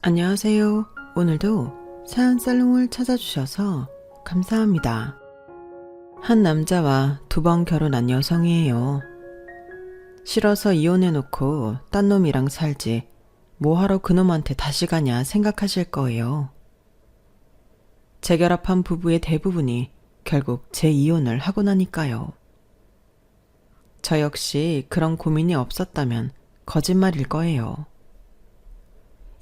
안녕하세요. 오늘도 사연 살롱을 찾아주셔서 감사합니다. 한 남자와 2번 결혼한 여성이에요. 싫어서 이혼해놓고 딴 놈이랑 살지 뭐하러 그놈한테 다시 가냐 생각하실 거예요. 재결합한 부부의 대부분이 결국 재이혼을 하고 나니까요. 저 역시 그런 고민이 없었다면 거짓말일 거예요.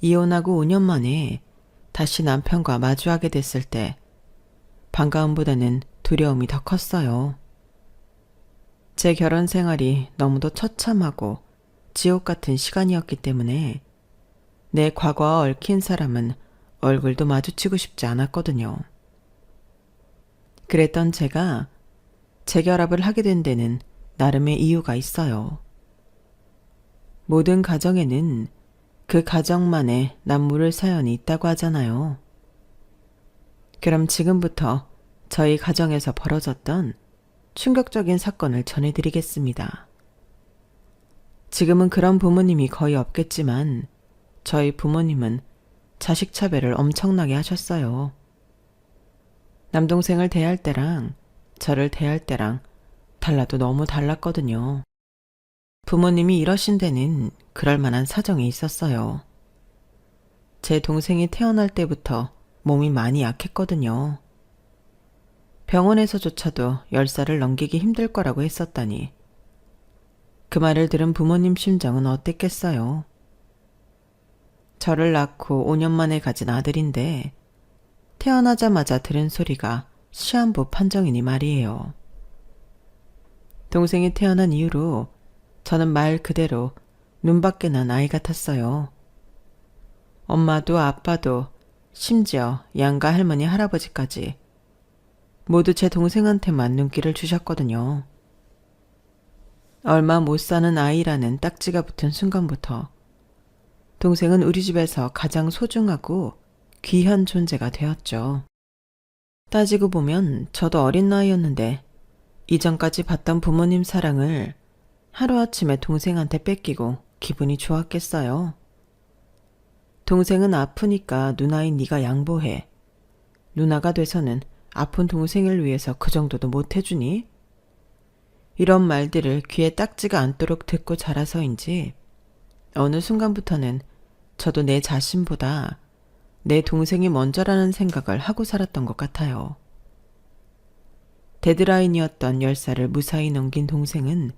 이혼하고 5년 만에 다시 남편과 마주하게 됐을 때 반가움보다는 두려움이 더 컸어요. 제 결혼 생활이 너무도 처참하고 지옥 같은 시간이었기 때문에 내 과거와 얽힌 사람은 얼굴도 마주치고 싶지 않았거든요. 그랬던 제가 재결합을 하게 된 데는 나름의 이유가 있어요. 모든 가정에는 그 가정만의 남모를 사연이 있다고 하잖아요. 그럼 지금부터 저희 가정에서 벌어졌던 충격적인 사건을 전해드리겠습니다. 지금은 그런 부모님이 거의 없겠지만 저희 부모님은 자식 차별을 엄청나게 하셨어요. 남동생을 대할 때랑 저를 대할 때랑 달라도 너무 달랐거든요. 부모님이 이러신 데는 그럴 만한 사정이 있었어요. 제 동생이 태어날 때부터 몸이 많이 약했거든요. 병원에서조차도 10살을 넘기기 힘들 거라고 했었다니. 그 말을 들은 부모님 심정은 어땠겠어요? 저를 낳고 5년 만에 가진 아들인데 태어나자마자 들은 소리가 시한부 판정이니 말이에요. 동생이 태어난 이후로 저는 말 그대로 눈밖에 난 아이 같았어요. 엄마도 아빠도 심지어 양가 할머니 할아버지까지 모두 제 동생한테만 눈길을 주셨거든요. 얼마 못 사는 아이라는 딱지가 붙은 순간부터 동생은 우리 집에서 가장 소중하고 귀한 존재가 되었죠. 따지고 보면 저도 어린 나이였는데 이전까지 받던 부모님 사랑을 하루아침에 동생한테 뺏기고 기분이 좋았겠어요. 동생은 아프니까 누나인 네가 양보해. 누나가 돼서는 아픈 동생을 위해서 그 정도도 못 해주니? 이런 말들을 귀에 딱지가 않도록 듣고 자라서인지 어느 순간부터는 저도 내 자신보다 내 동생이 먼저라는 생각을 하고 살았던 것 같아요. 데드라인이었던 10살을 무사히 넘긴 동생은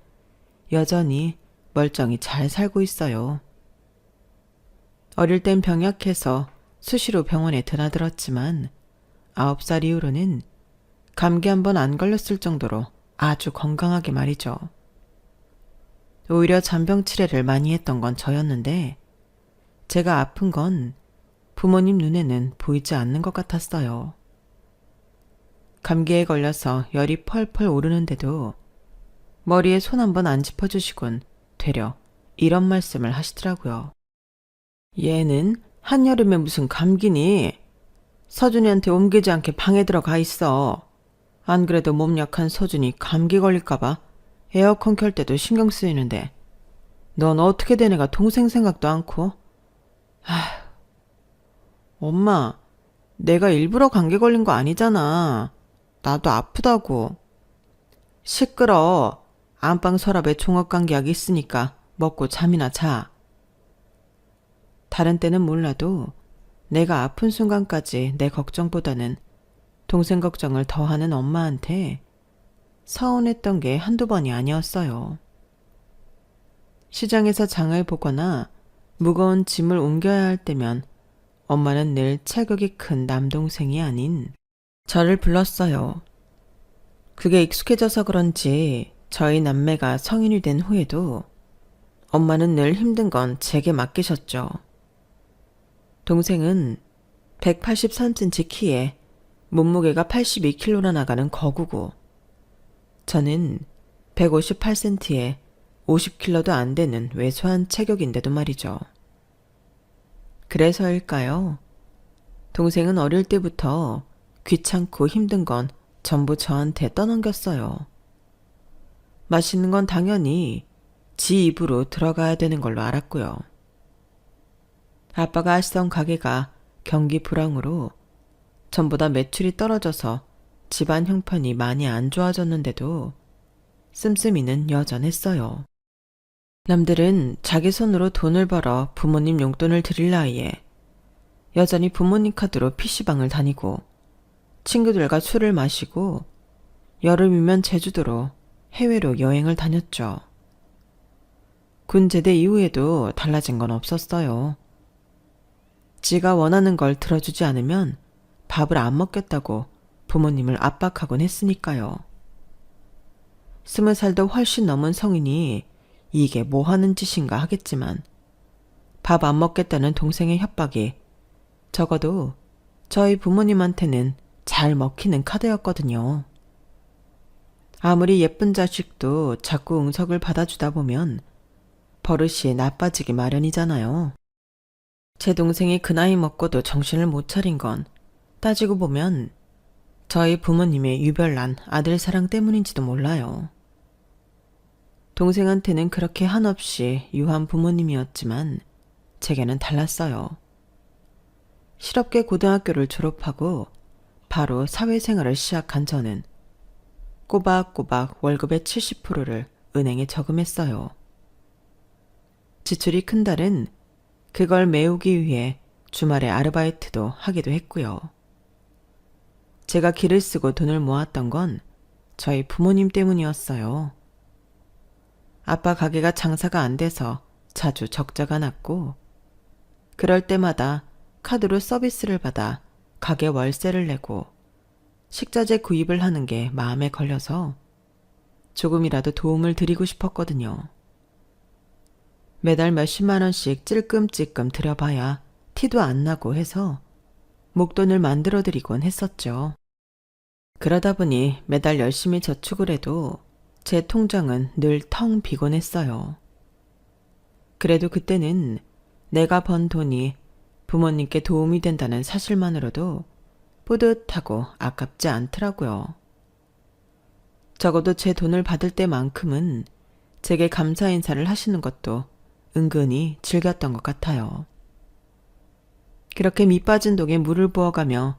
여전히 멀쩡히 잘 살고 있어요. 어릴 땐 병약해서 수시로 병원에 드나들었지만 9살 이후로는 감기 한 번 안 걸렸을 정도로 아주 건강하게 말이죠. 오히려 잔병 치레를 많이 했던 건 저였는데 제가 아픈 건 부모님 눈에는 보이지 않는 것 같았어요. 감기에 걸려서 열이 펄펄 오르는데도 머리에 손 한 번 안 짚어주시곤 되려 이런 말씀을 하시더라고요. 얘는 한여름에 무슨 감기니? 서준이한테 옮기지 않게 방에 들어가 있어. 안 그래도 몸 약한 서준이 감기 걸릴까봐 에어컨 켤 때도 신경 쓰이는데 넌 어떻게 된 애가 동생 생각도 않고? 아휴, 엄마, 내가 일부러 감기 걸린 거 아니잖아. 나도 아프다고. 시끄러. 안방 서랍에 종합감기약 있으니까 먹고 잠이나 자. 다른 때는 몰라도 내가 아픈 순간까지 내 걱정보다는 동생 걱정을 더하는 엄마한테 서운했던 게 한두 번이 아니었어요. 시장에서 장을 보거나 무거운 짐을 옮겨야 할 때면 엄마는 늘 체격이 큰 남동생이 아닌 저를 불렀어요. 그게 익숙해져서 그런지 저희 남매가 성인이 된 후에도 엄마는 늘 힘든 건 제게 맡기셨죠. 동생은 183cm 키에 몸무게가 82kg나 나가는 거구고 저는 158cm에 50kg도 안 되는 왜소한 체격인데도 말이죠. 그래서일까요? 동생은 어릴 때부터 귀찮고 힘든 건 전부 저한테 떠넘겼어요. 맛있는 건 당연히 지 입으로 들어가야 되는 걸로 알았고요. 아빠가 하시던 가게가 경기 불황으로 전보다 매출이 떨어져서 집안 형편이 많이 안 좋아졌는데도 씀씀이는 여전했어요. 남들은 자기 손으로 돈을 벌어 부모님 용돈을 드릴 나이에 여전히 부모님 카드로 PC방을 다니고 친구들과 술을 마시고 여름이면 제주도로 해외로 여행을 다녔죠. 군 제대 이후에도 달라진 건 없었어요. 지가 원하는 걸 들어주지 않으면 밥을 안 먹겠다고 부모님을 압박하곤 했으니까요. 20살도 훨씬 넘은 성인이 이게 뭐 하는 짓인가 하겠지만 밥 안 먹겠다는 동생의 협박이 적어도 저희 부모님한테는 잘 먹히는 카드였거든요. 아무리 예쁜 자식도 자꾸 응석을 받아주다 보면 버릇이 나빠지기 마련이잖아요. 제 동생이 그 나이 먹고도 정신을 못 차린 건 따지고 보면 저희 부모님의 유별난 아들 사랑 때문인지도 몰라요. 동생한테는 그렇게 한없이 유한 부모님이었지만 제게는 달랐어요. 실업계 고등학교를 졸업하고 바로 사회생활을 시작한 저는 꼬박꼬박 월급의 70%를 은행에 저금했어요. 지출이 큰 달은 그걸 메우기 위해 주말에 아르바이트도 하기도 했고요. 제가 길을 쓰고 돈을 모았던 건 저희 부모님 때문이었어요. 아빠 가게가 장사가 안 돼서 자주 적자가 났고 그럴 때마다 카드로 서비스를 받아 가게 월세를 내고 식자재 구입을 하는 게 마음에 걸려서 조금이라도 도움을 드리고 싶었거든요. 매달 몇십만 원씩 찔끔찔끔 들여봐야 티도 안 나고 해서 목돈을 만들어 드리곤 했었죠. 그러다 보니 매달 열심히 저축을 해도 제 통장은 늘 텅 비곤 했어요. 그래도 그때는 내가 번 돈이 부모님께 도움이 된다는 사실만으로도 뿌듯하고 아깝지 않더라고요. 적어도 제 돈을 받을 때만큼은 제게 감사 인사를 하시는 것도 은근히 즐겼던 것 같아요. 그렇게 밑빠진 독에 물을 부어가며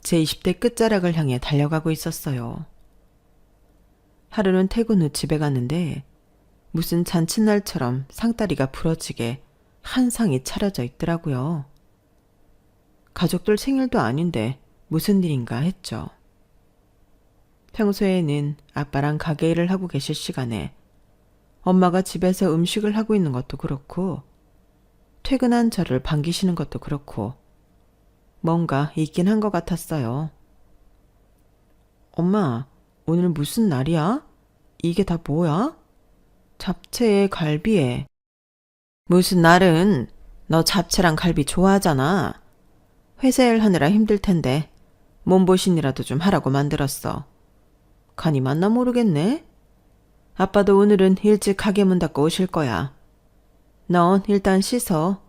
제 20대 끝자락을 향해 달려가고 있었어요. 하루는 퇴근 후 집에 갔는데 무슨 잔칫날처럼 상다리가 부러지게 한 상이 차려져 있더라고요. 가족들 생일도 아닌데 무슨 일인가 했죠. 평소에는 아빠랑 가게 일을 하고 계실 시간에 엄마가 집에서 음식을 하고 있는 것도 그렇고 퇴근한 저를 반기시는 것도 그렇고 뭔가 있긴 한 것 같았어요. 엄마, 오늘 무슨 날이야? 이게 다 뭐야? 잡채에 갈비에. 무슨 날은 너 잡채랑 갈비 좋아하잖아. 회사 일 하느라 힘들 텐데 몸보신이라도 좀 하라고 만들었어. 간이 맞나 모르겠네. 아빠도 오늘은 일찍 가게 문 닫고 오실 거야. 넌 일단 씻어.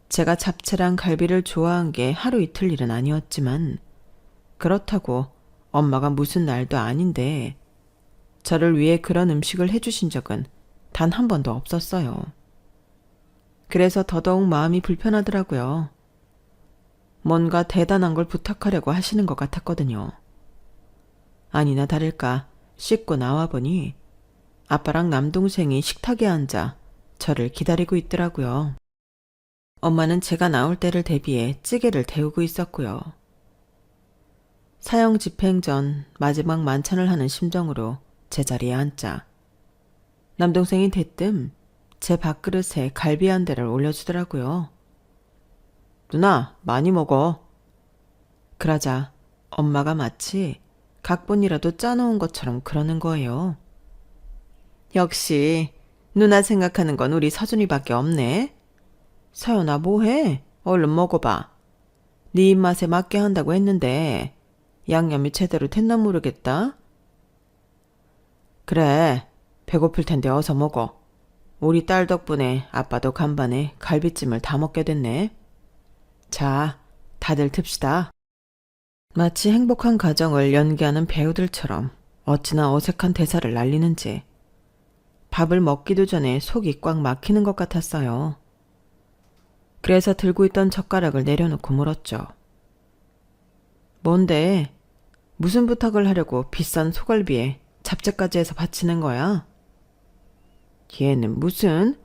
제가 잡채랑 갈비를 좋아한 게 하루 이틀 일은 아니었지만 그렇다고 엄마가 무슨 날도 아닌데 저를 위해 그런 음식을 해주신 적은 단 한 번도 없었어요. 그래서 더더욱 마음이 불편하더라고요. 뭔가 대단한 걸 부탁하려고 하시는 것 같았거든요. 아니나 다를까 씻고 나와보니 아빠랑 남동생이 식탁에 앉아 저를 기다리고 있더라고요. 엄마는 제가 나올 때를 대비해 찌개를 데우고 있었고요. 사형 집행 전 마지막 만찬을 하는 심정으로 제자리에 앉자 남동생이 대뜸 제 밥그릇에 갈비 한 대를 올려주더라고요. 누나, 많이 먹어. 그러자 엄마가 마치 각본이라도 짜놓은 것처럼 그러는 거예요. 역시 누나 생각하는 건 우리 서준이밖에 없네. 서연아, 뭐해? 얼른 먹어봐. 네 입맛에 맞게 한다고 했는데 양념이 제대로 됐나 모르겠다. 그래, 배고플 텐데 어서 먹어. 우리 딸 덕분에 아빠도 간밤에 갈비찜을 다 먹게 됐네. 자, 다들 듭시다. 마치 행복한 가정을 연기하는 배우들처럼 어찌나 어색한 대사를 날리는지 밥을 먹기도 전에 속이 꽉 막히는 것 같았어요. 그래서 들고 있던 젓가락을 내려놓고 물었죠. 뭔데? 무슨 부탁을 하려고 비싼 소갈비에 잡채까지 해서 바치는 거야? 얘는 무슨?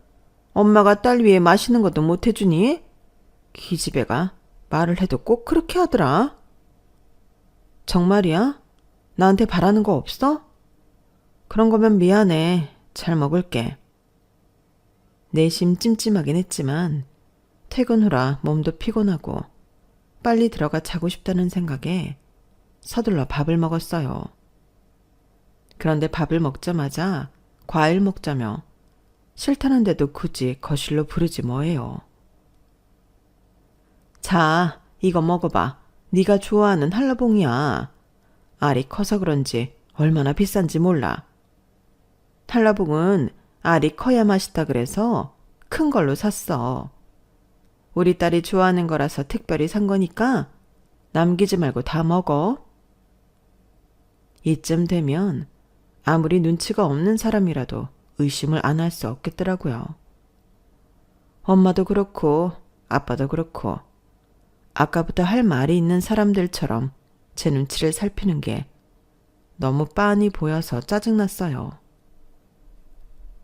엄마가 딸 위해 맛있는 것도 못 해주니? 기집애가 말을 해도 꼭 그렇게 하더라. 정말이야? 나한테 바라는 거 없어? 그런 거면 미안해. 잘 먹을게. 내심 찜찜하긴 했지만 퇴근 후라 몸도 피곤하고 빨리 들어가 자고 싶다는 생각에 서둘러 밥을 먹었어요. 그런데 밥을 먹자마자 과일 먹자며 싫다는데도 굳이 거실로 부르지 뭐예요. 자, 이거 먹어봐. 네가 좋아하는 한라봉이야. 알이 커서 그런지 얼마나 비싼지 몰라. 한라봉은 알이 커야 맛있다 그래서 큰 걸로 샀어. 우리 딸이 좋아하는 거라서 특별히 산 거니까 남기지 말고 다 먹어. 이쯤 되면 아무리 눈치가 없는 사람이라도 의심을 안 할 수 없겠더라고요. 엄마도 그렇고 아빠도 그렇고 아까부터 할 말이 있는 사람들처럼 제 눈치를 살피는 게 너무 빤히 보여서 짜증났어요.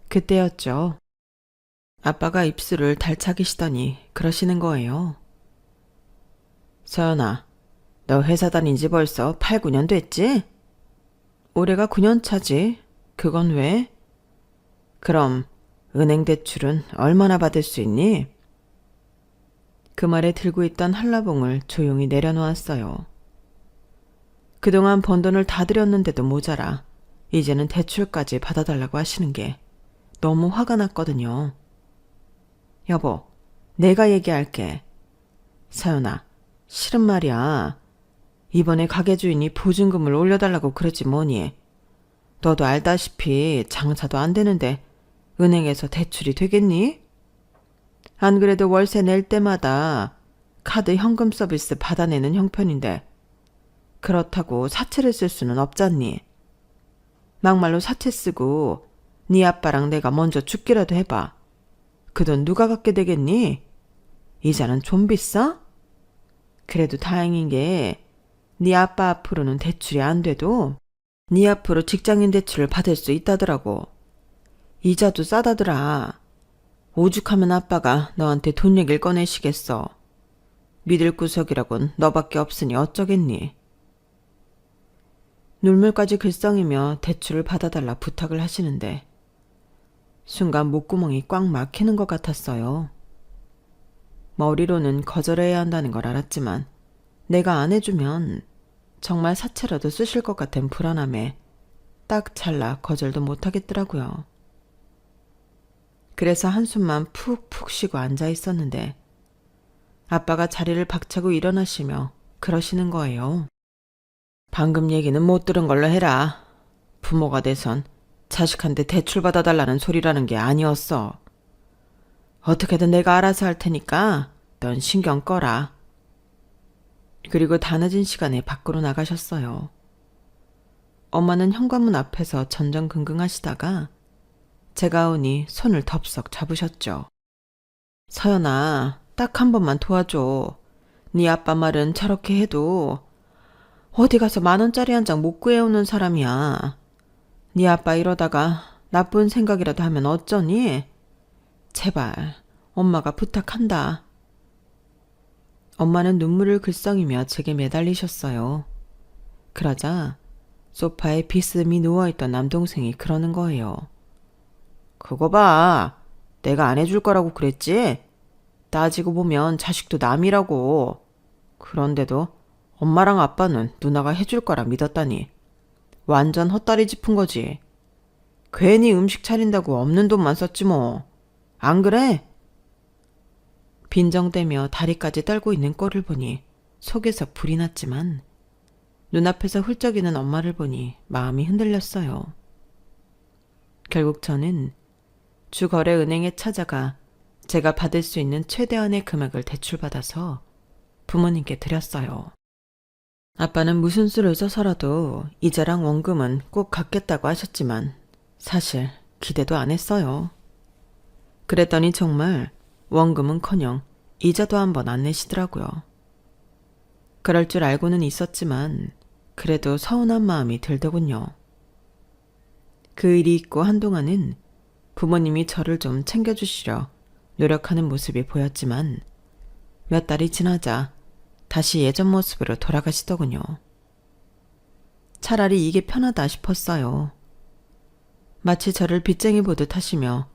그때였죠. 아빠가 입술을 달차기시더니 그러시는 거예요. 서연아, 너 회사 다닌 지 벌써 8, 9년 됐지? 올해가 9년 차지. 그건 왜? 그럼 은행 대출은 얼마나 받을 수 있니? 그 말에 들고 있던 한라봉을 조용히 내려놓았어요. 그동안 번 돈을 다 들였는데도 모자라 이제는 대출까지 받아달라고 하시는 게 너무 화가 났거든요. 여보, 내가 얘기할게. 서연아, 싫은 말이야. 이번에 가게 주인이 보증금을 올려달라고 그러지 뭐니. 너도 알다시피 장사도 안 되는데 은행에서 대출이 되겠니? 안 그래도 월세 낼 때마다 카드 현금 서비스 받아내는 형편인데 그렇다고 사채를 쓸 수는 없잖니. 막말로 사채 쓰고 네 아빠랑 내가 먼저 죽기라도 해봐. 그 돈 누가 갖게 되겠니? 이자는 좀 비싸? 그래도 다행인 게 네 아빠 앞으로는 대출이 안 돼도 네 앞으로 직장인 대출을 받을 수 있다더라고. 이자도 싸다더라. 오죽하면 아빠가 너한테 돈 얘기를 꺼내시겠어. 믿을 구석이라곤 너밖에 없으니 어쩌겠니. 눈물까지 글썽이며 대출을 받아달라 부탁을 하시는데 순간 목구멍이 꽉 막히는 것 같았어요. 머리로는 거절해야 한다는 걸 알았지만 내가 안 해주면 정말 사채라도 쓰실 것 같은 불안함에 딱 찰나 거절도 못하겠더라고요. 그래서 한숨만 푹푹 쉬고 앉아 있었는데 아빠가 자리를 박차고 일어나시며 그러시는 거예요. 방금 얘기는 못 들은 걸로 해라. 부모가 돼선 자식한테 대출 받아달라는 소리라는 게 아니었어. 어떻게든 내가 알아서 할 테니까 넌 신경 꺼라. 그리고 다 늦은 시간에 밖으로 나가셨어요. 엄마는 현관문 앞에서 전전긍긍하시다가 제가 오니 손을 덥석 잡으셨죠. 서연아, 딱 한 번만 도와줘. 네 아빠 말은 저렇게 해도 어디 가서 10,000원짜리 한 장 못 구해오는 사람이야. 네 아빠 이러다가 나쁜 생각이라도 하면 어쩌니? 제발, 엄마가 부탁한다. 엄마는 눈물을 글썽이며 제게 매달리셨어요. 그러자 소파에 비스듬히 누워있던 남동생이 그러는 거예요. 그거 봐. 내가 안 해줄 거라고 그랬지? 따지고 보면 자식도 남이라고. 그런데도 엄마랑 아빠는 누나가 해줄 거라 믿었다니. 완전 헛다리 짚은 거지. 괜히 음식 차린다고 없는 돈만 썼지 뭐. 안 그래? 빈정대며 다리까지 떨고 있는 꼴을 보니 속에서 불이 났지만 눈앞에서 훌쩍이는 엄마를 보니 마음이 흔들렸어요. 결국 저는 주거래은행에 찾아가 제가 받을 수 있는 최대한의 금액을 대출받아서 부모님께 드렸어요. 아빠는 무슨 수를 써서라도 이자랑 원금은 꼭 갚겠다고 하셨지만 사실 기대도 안 했어요. 그랬더니 정말 원금은커녕 이자도 한번 안 내시더라고요. 그럴 줄 알고는 있었지만 그래도 서운한 마음이 들더군요. 그 일이 있고 한동안은 부모님이 저를 좀 챙겨주시려 노력하는 모습이 보였지만 몇 달이 지나자 다시 예전 모습으로 돌아가시더군요. 차라리 이게 편하다 싶었어요. 마치 저를 빚쟁이 보듯 하시며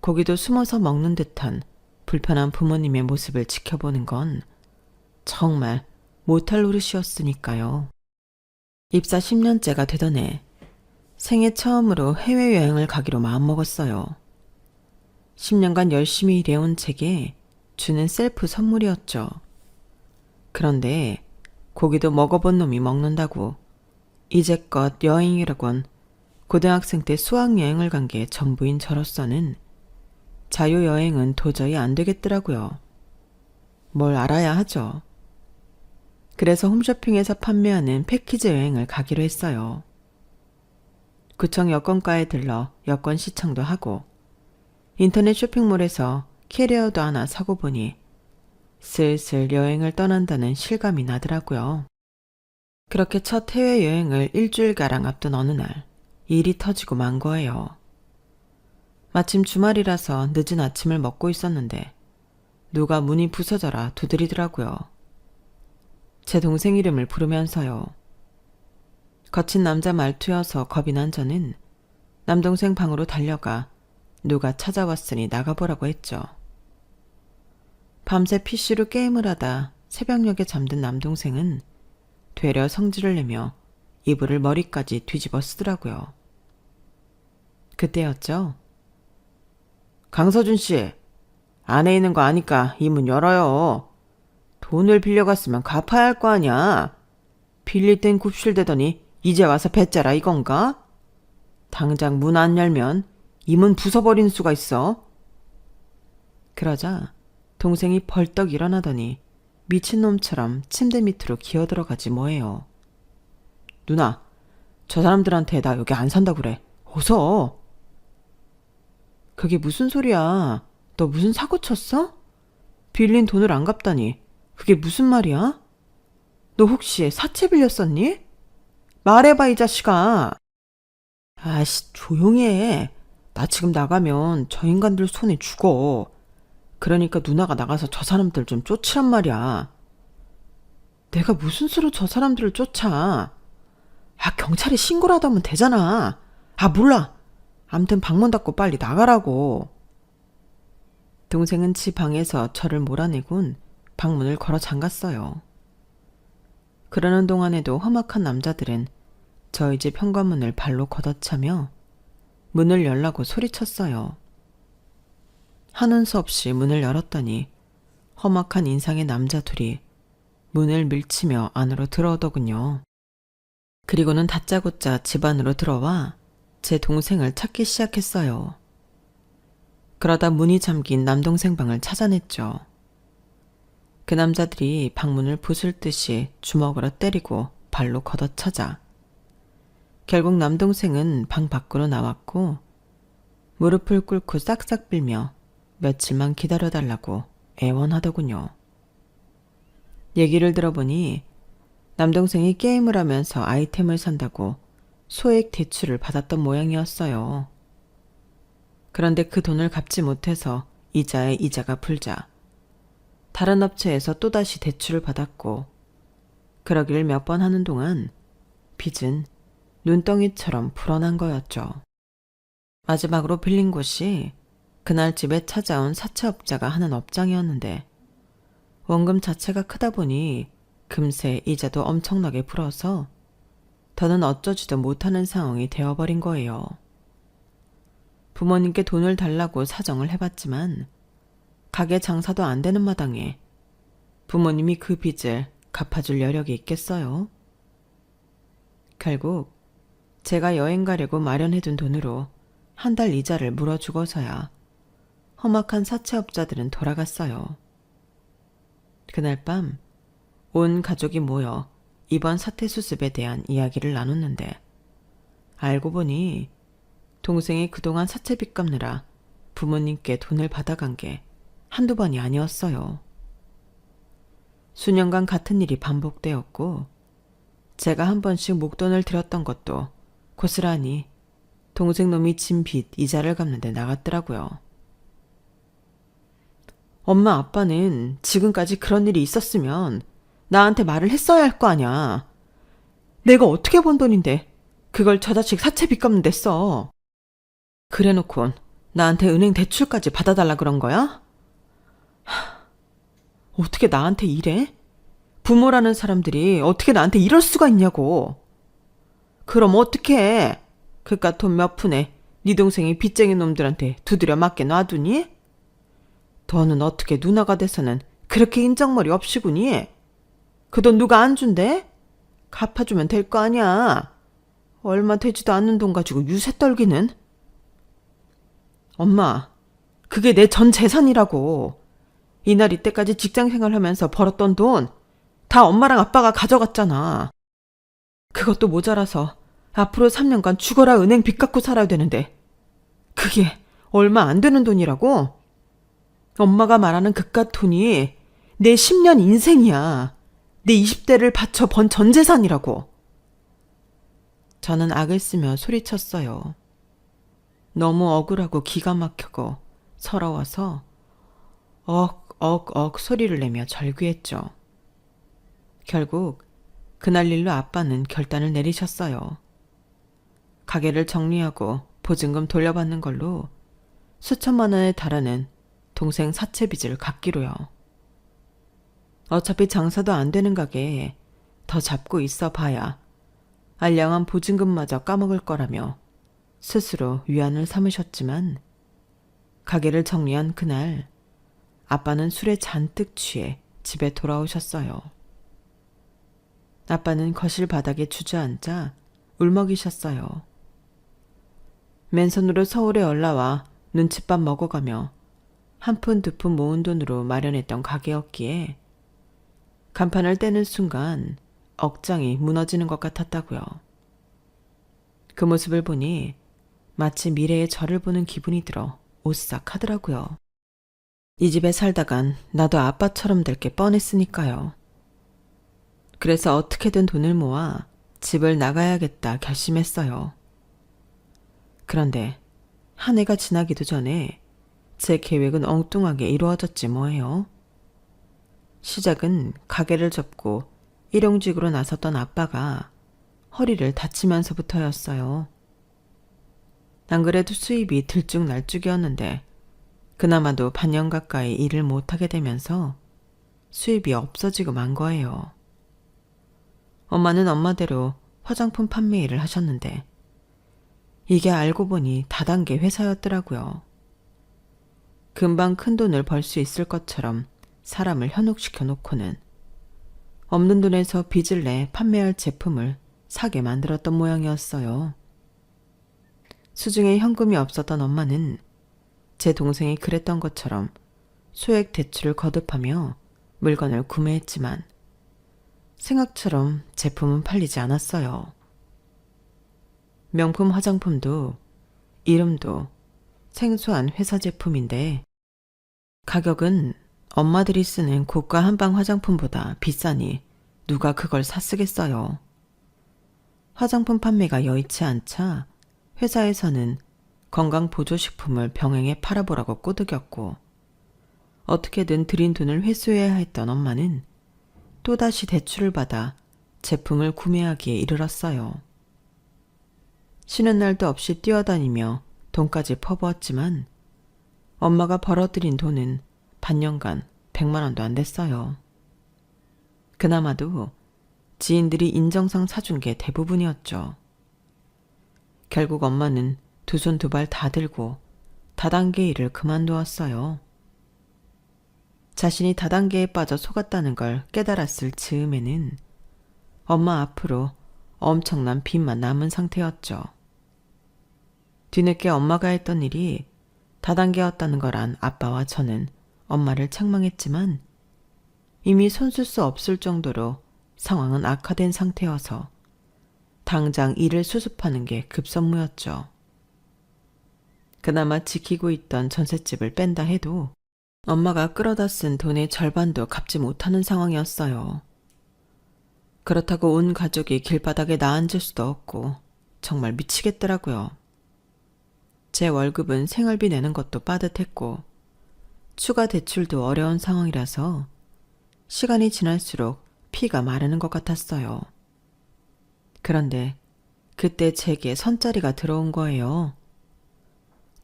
고기도 숨어서 먹는 듯한 불편한 부모님의 모습을 지켜보는 건 정말 못할 노릇이었으니까요. 입사 10년째가 되던 해 생애 처음으로 해외여행을 가기로 마음먹었어요. 10년간 열심히 일해온 제게 주는 셀프 선물이었죠. 그런데 고기도 먹어본 놈이 먹는다고 이제껏 여행이라곤 고등학생 때 수학여행을 간 게 전부인 저로서는 자유여행은 도저히 안 되겠더라고요. 뭘 알아야 하죠. 그래서 홈쇼핑에서 판매하는 패키지 여행을 가기로 했어요. 구청 여권과에 들러 여권 시청도 하고 인터넷 쇼핑몰에서 캐리어도 하나 사고 보니 슬슬 여행을 떠난다는 실감이 나더라고요. 그렇게 첫 해외여행을 일주일가량 앞둔 어느 날 일이 터지고 만 거예요. 마침 주말이라서 늦은 아침을 먹고 있었는데 누가 문이 부서져라 두드리더라고요. 제 동생 이름을 부르면서요. 거친 남자 말투여서 겁이 난 저는 남동생 방으로 달려가 누가 찾아왔으니 나가보라고 했죠. 밤새 PC로 게임을 하다 새벽녘에 잠든 남동생은 되려 성질을 내며 이불을 머리까지 뒤집어 쓰더라고요. 그때였죠. 강서준 씨, 안에 있는 거 아니까 이 문 열어요. 돈을 빌려갔으면 갚아야 할 거 아냐. 빌릴 땐 굽실대더니 이제 와서 뱉자라 이건가? 당장 문 안 열면 이 문 부숴버리는 수가 있어. 그러자 동생이 벌떡 일어나더니 미친놈처럼 침대 밑으로 기어들어가지 뭐예요. 누나, 저 사람들한테 나 여기 안 산다 그래. 어서. 그게 무슨 소리야. 너 무슨 사고 쳤어? 빌린 돈을 안 갚다니. 그게 무슨 말이야? 너 혹시 사채 빌렸었니? 말해봐 이 자식아. 아씨 조용히 해. 나 지금 나가면 저 인간들 손에 죽어. 그러니까 누나가 나가서 저 사람들 좀 쫓으란 말이야. 내가 무슨 수로 저 사람들을 쫓아. 경찰에 신고라도 하면 되잖아. 몰라. 암튼 방문 닫고 빨리 나가라고. 동생은 지 방에서 저를 몰아내곤 방문을 걸어 잠갔어요. 그러는 동안에도 험악한 남자들은 저희 집 현관문을 발로 걷어차며 문을 열라고 소리쳤어요. 하는 수 없이 문을 열었더니 험악한 인상의 남자 둘이 문을 밀치며 안으로 들어오더군요. 그리고는 다짜고짜 집 안으로 들어와 제 동생을 찾기 시작했어요. 그러다 문이 잠긴 남동생 방을 찾아냈죠. 그 남자들이 방문을 부술 듯이 주먹으로 때리고 발로 걷어차자 결국 남동생은 방 밖으로 나왔고 무릎을 꿇고 싹싹 빌며 며칠만 기다려달라고 애원하더군요. 얘기를 들어보니 남동생이 게임을 하면서 아이템을 산다고 소액 대출을 받았던 모양이었어요. 그런데 그 돈을 갚지 못해서 이자에 이자가 불자 다른 업체에서 또다시 대출을 받았고 그러기를 몇 번 하는 동안 빚은 눈덩이처럼 불어난 거였죠. 마지막으로 빌린 곳이 그날 집에 찾아온 사채업자가 하는 업장이었는데 원금 자체가 크다 보니 금세 이자도 엄청나게 불어서 더는 어쩌지도 못하는 상황이 되어버린 거예요. 부모님께 돈을 달라고 사정을 해봤지만 가게 장사도 안 되는 마당에 부모님이 그 빚을 갚아줄 여력이 있겠어요? 결국 제가 여행 가려고 마련해둔 돈으로 한 달 이자를 물어주고서야 험악한 사채업자들은 돌아갔어요. 그날 밤 온 가족이 모여 이번 사태 수습에 대한 이야기를 나눴는데 알고 보니 동생이 그동안 사채빚 갚느라 부모님께 돈을 받아간 게 한두 번이 아니었어요. 수년간 같은 일이 반복되었고 제가 한 번씩 목돈을 드렸던 것도 고스란히 동생 놈이 진 빚 이자를 갚는데 나갔더라고요. 엄마 아빠는 지금까지 그런 일이 있었으면 나한테 말을 했어야 할 거 아냐. 내가 어떻게 번 돈인데 그걸 저 자식 사채 빚 갚는 데 써. 그래놓곤 나한테 은행 대출까지 받아달라 그런 거야? 어떻게 나한테 이래? 부모라는 사람들이 어떻게 나한테 이럴 수가 있냐고. 그럼 어떡해? 그깟 돈 몇 푼에 네 동생이 빚쟁이 놈들한테 두드려 맞게 놔두니? 너는 어떻게 누나가 돼서는 그렇게 인정머리 없이구니? 그 돈 누가 안 준대? 갚아주면 될 거 아니야. 얼마 되지도 않는 돈 가지고 유세 떨기는? 엄마, 그게 내 전 재산이라고. 이날 이때까지 직장생활 하면서 벌었던 돈 다 엄마랑 아빠가 가져갔잖아. 그것도 모자라서 앞으로 3년간 죽어라 은행 빚 갚고 살아야 되는데 그게 얼마 안 되는 돈이라고? 엄마가 말하는 그깟 돈이 내 10년 인생이야. 내 20대를 바쳐 번 전 재산이라고. 저는 악을 쓰며 소리쳤어요. 너무 억울하고 기가 막히고 서러워서 억억억 소리를 내며 절규했죠. 결국 그날 일로 아빠는 결단을 내리셨어요. 가게를 정리하고 보증금 돌려받는 걸로 수천만 원에 달하는 동생 사채 빚을 갚기로요. 어차피 장사도 안 되는 가게에 더 잡고 있어 봐야 알량한 보증금마저 까먹을 거라며 스스로 위안을 삼으셨지만 가게를 정리한 그날 아빠는 술에 잔뜩 취해 집에 돌아오셨어요. 아빠는 거실 바닥에 주저앉아 울먹이셨어요. 맨손으로 서울에 올라와 눈칫밥 먹어가며 한 푼 두 푼 모은 돈으로 마련했던 가게였기에 간판을 떼는 순간 억장이 무너지는 것 같았다고요. 그 모습을 보니 마치 미래의 저를 보는 기분이 들어 오싹하더라고요. 이 집에 살다간 나도 아빠처럼 될 게 뻔했으니까요. 그래서 어떻게든 돈을 모아 집을 나가야겠다 결심했어요. 그런데 한 해가 지나기도 전에 제 계획은 엉뚱하게 이루어졌지 뭐예요. 시작은 가게를 접고 일용직으로 나섰던 아빠가 허리를 다치면서부터였어요. 안 그래도 수입이 들쭉날쭉이었는데 그나마도 반년 가까이 일을 못하게 되면서 수입이 없어지고 만 거예요. 엄마는 엄마대로 화장품 판매 일을 하셨는데 이게 알고 보니 다단계 회사였더라고요. 금방 큰 돈을 벌 수 있을 것처럼 사람을 현혹시켜 놓고는 없는 돈에서 빚을 내 판매할 제품을 사게 만들었던 모양이었어요. 수중에 현금이 없었던 엄마는 제 동생이 그랬던 것처럼 소액 대출을 거듭하며 물건을 구매했지만 생각처럼 제품은 팔리지 않았어요. 명품 화장품도 이름도 생소한 회사 제품인데 가격은 엄마들이 쓰는 고가 한방 화장품보다 비싸니 누가 그걸 사쓰겠어요. 화장품 판매가 여의치 않자 회사에서는 건강보조식품을 병행해 팔아보라고 꼬드겼고 어떻게든 들인 돈을 회수해야 했던 엄마는 또다시 대출을 받아 제품을 구매하기에 이르렀어요. 쉬는 날도 없이 뛰어다니며 돈까지 퍼부었지만 엄마가 벌어들인 돈은 반년간 100만 원도 안 됐어요. 그나마도 지인들이 인정상 사준 게 대부분이었죠. 결국 엄마는 두 손 두 발 다 들고 다단계 일을 그만두었어요. 자신이 다단계에 빠져 속았다는 걸 깨달았을 즈음에는 엄마 앞으로 엄청난 빚만 남은 상태였죠. 뒤늦게 엄마가 했던 일이 다단계였다는 걸 안 아빠와 저는 엄마를 책망했지만 이미 손쓸 수 없을 정도로 상황은 악화된 상태여서 당장 일을 수습하는 게 급선무였죠. 그나마 지키고 있던 전셋집을 뺀다 해도 엄마가 끌어다 쓴 돈의 절반도 갚지 못하는 상황이었어요. 그렇다고 온 가족이 길바닥에 나앉을 수도 없고 정말 미치겠더라고요. 제 월급은 생활비 내는 것도 빠듯했고 추가 대출도 어려운 상황이라서 시간이 지날수록 피가 마르는 것 같았어요. 그런데 그때 제게 선자리가 들어온 거예요.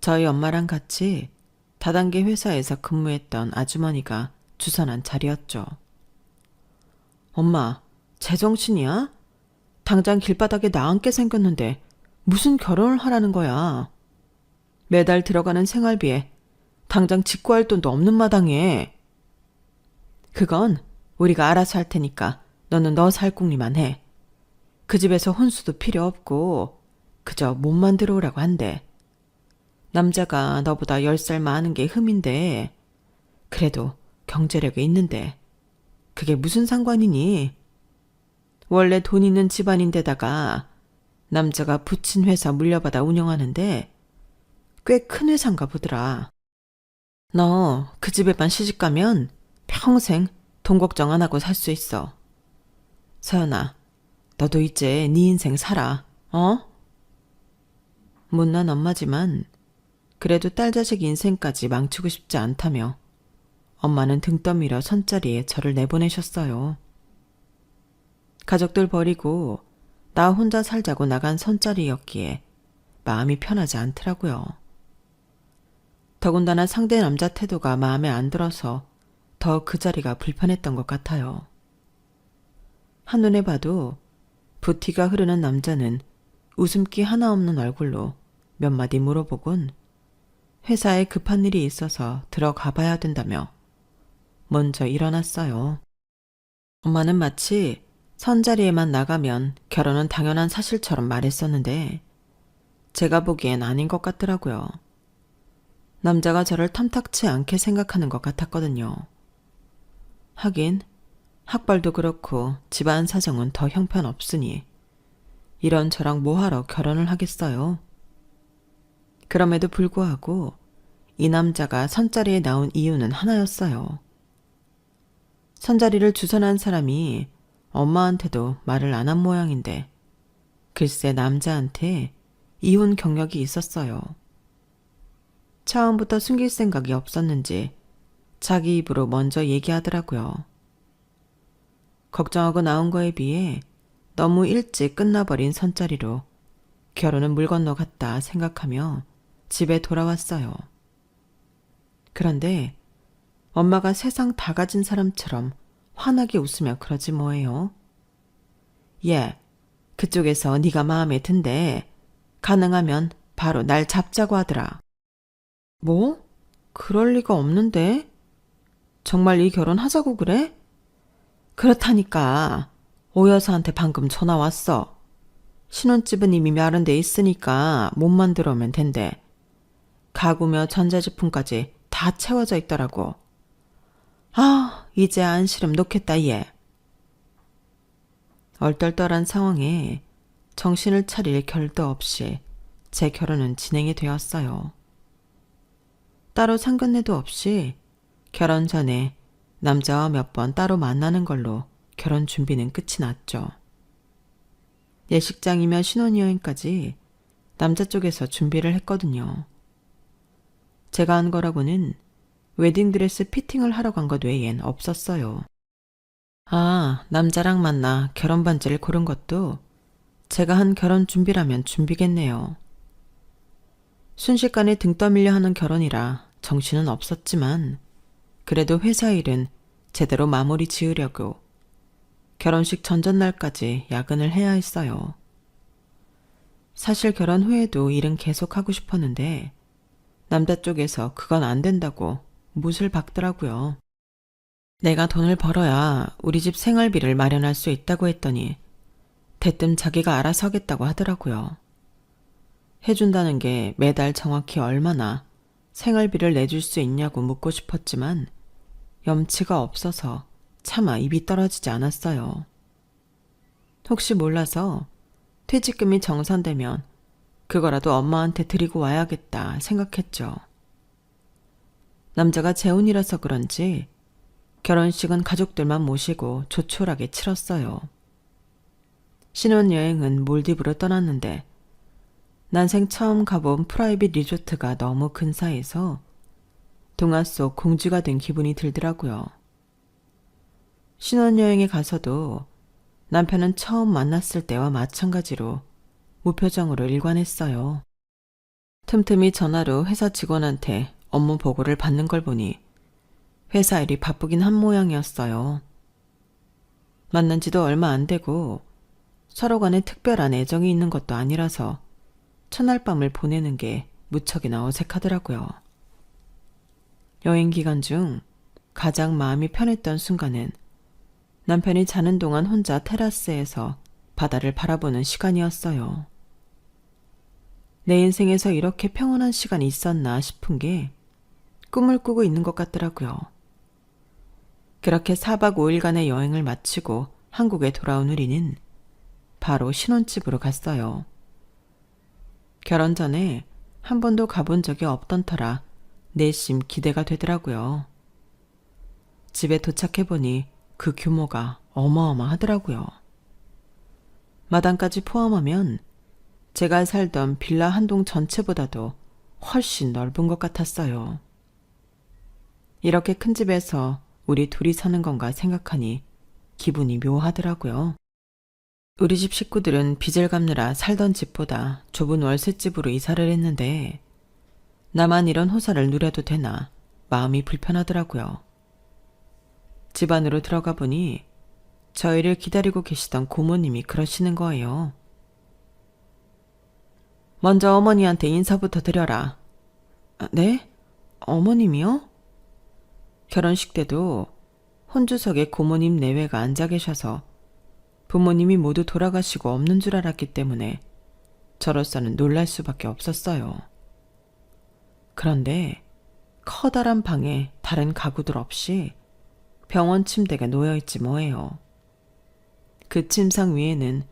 저희 엄마랑 같이 다단계 회사에서 근무했던 아주머니가 주선한 자리였죠. 엄마, 제정신이야? 당장 길바닥에 나앉게 생겼는데 무슨 결혼을 하라는 거야? 매달 들어가는 생활비에 당장 직구할 돈도 없는 마당에. 그건 우리가 알아서 할 테니까 너는 너 살궁리만 해. 그 집에서 혼수도 필요 없고 그저 몸만 들어오라고 한대. 남자가 너보다 10살 많은 게 흠인데 그래도 경제력이 있는데 그게 무슨 상관이니? 원래 돈 있는 집안인데다가 남자가 부친 회사 물려받아 운영하는데 꽤 큰 회사인가 보더라. 너 그 집에만 시집가면 평생 돈 걱정 안 하고 살 수 있어. 서연아, 너도 이제 네 인생 살아, 어? 못난 엄마지만 그래도 딸 자식 인생까지 망치고 싶지 않다며 엄마는 등 떠밀어 선자리에 저를 내보내셨어요. 가족들 버리고 나 혼자 살자고 나간 선자리였기에 마음이 편하지 않더라고요. 더군다나 상대 남자 태도가 마음에 안 들어서 더 그 자리가 불편했던 것 같아요. 한눈에 봐도 부티가 흐르는 남자는 웃음기 하나 없는 얼굴로 몇 마디 물어보곤 회사에 급한 일이 있어서 들어가 봐야 된다며 먼저 일어났어요. 엄마는 마치 선자리에만 나가면 결혼은 당연한 사실처럼 말했었는데 제가 보기엔 아닌 것 같더라고요. 남자가 저를 탐탁치 않게 생각하는 것 같았거든요. 하긴 학벌도 그렇고 집안 사정은 더 형편없으니 이런 저랑 뭐하러 결혼을 하겠어요. 그럼에도 불구하고 이 남자가 선자리에 나온 이유는 하나였어요. 선자리를 주선한 사람이 엄마한테도 말을 안 한 모양인데 글쎄 남자한테 이혼 경력이 있었어요. 처음부터 숨길 생각이 없었는지 자기 입으로 먼저 얘기하더라고요. 걱정하고 나온 거에 비해 너무 일찍 끝나버린 선자리로 결혼은 물 건너갔다 생각하며 집에 돌아왔어요. 그런데 엄마가 세상 다 가진 사람처럼 환하게 웃으며 그러지 뭐예요. 얘, 그쪽에서 네가 마음에 든대. 가능하면 바로 날 잡자고 하더라. 뭐? 그럴 리가 없는데? 정말 이 결혼 하자고 그래? 그렇다니까. 오 여사한테 방금 전화 왔어. 신혼집은 이미 마련돼 있으니까 몸만 들어오면 된대. 가구며 전자제품까지 다 채워져 있더라고. 아, 이제 안시름 놓겠다 얘. 얼떨떨한 상황에 정신을 차릴 겨를도 없이 제 결혼은 진행이 되었어요. 따로 상견례도 없이 결혼 전에 남자와 몇 번 따로 만나는 걸로 결혼 준비는 끝이 났죠. 예식장이며 신혼여행까지 남자 쪽에서 준비를 했거든요. 제가 한 거라고는 웨딩드레스 피팅을 하러 간 것 외엔 없었어요. 아, 남자랑 만나 결혼 반지를 고른 것도 제가 한 결혼 준비라면 준비겠네요. 순식간에 등 떠밀려 하는 결혼이라 정신은 없었지만 그래도 회사 일은 제대로 마무리 지으려고 결혼식 전전날까지 야근을 해야 했어요. 사실 결혼 후에도 일은 계속하고 싶었는데 남자 쪽에서 그건 안 된다고 못을 박더라고요. 내가 돈을 벌어야 우리 집 생활비를 마련할 수 있다고 했더니 대뜸 자기가 알아서 하겠다고 하더라고요. 해준다는 게 매달 정확히 얼마나 생활비를 내줄 수 있냐고 묻고 싶었지만 염치가 없어서 차마 입이 떨어지지 않았어요. 혹시 몰라서 퇴직금이 정산되면 그거라도 엄마한테 드리고 와야겠다 생각했죠. 남자가 재혼이라서 그런지 결혼식은 가족들만 모시고 조촐하게 치렀어요. 신혼여행은 몰디브로 떠났는데 난생 처음 가본 프라이빗 리조트가 너무 근사해서 동화 속 공주가 된 기분이 들더라고요. 신혼여행에 가서도 남편은 처음 만났을 때와 마찬가지로 무표정으로 일관했어요. 틈틈이 전화로 회사 직원한테 업무 보고를 받는 걸 보니 회사 일이 바쁘긴 한 모양이었어요. 만난 지도 얼마 안 되고 서로 간에 특별한 애정이 있는 것도 아니라서 첫날 밤을 보내는 게 무척이나 어색하더라고요. 여행 기간 중 가장 마음이 편했던 순간은 남편이 자는 동안 혼자 테라스에서 바다를 바라보는 시간이었어요. 내 인생에서 이렇게 평온한 시간이 있었나 싶은 게 꿈을 꾸고 있는 것 같더라고요. 그렇게 4박 5일간의 여행을 마치고 한국에 돌아온 우리는 바로 신혼집으로 갔어요. 결혼 전에 한 번도 가본 적이 없던 터라 내심 기대가 되더라고요. 집에 도착해보니 그 규모가 어마어마하더라고요. 마당까지 포함하면 제가 살던 빌라 한 동 전체보다도 훨씬 넓은 것 같았어요. 이렇게 큰 집에서 우리 둘이 사는 건가 생각하니 기분이 묘하더라고요. 우리 집 식구들은 빚을 갚느라 살던 집보다 좁은 월세집으로 이사를 했는데 나만 이런 호사를 누려도 되나 마음이 불편하더라고요. 집 안으로 들어가 보니 저희를 기다리고 계시던 고모님이 그러시는 거예요. 먼저 어머니한테 인사부터 드려라. 네? 어머님이요? 결혼식 때도 혼주석에 고모님 내외가 앉아 계셔서 부모님이 모두 돌아가시고 없는 줄 알았기 때문에 저로서는 놀랄 수밖에 없었어요. 그런데 커다란 방에 다른 가구들 없이 병원 침대가 놓여있지 뭐예요. 그 침상 위에는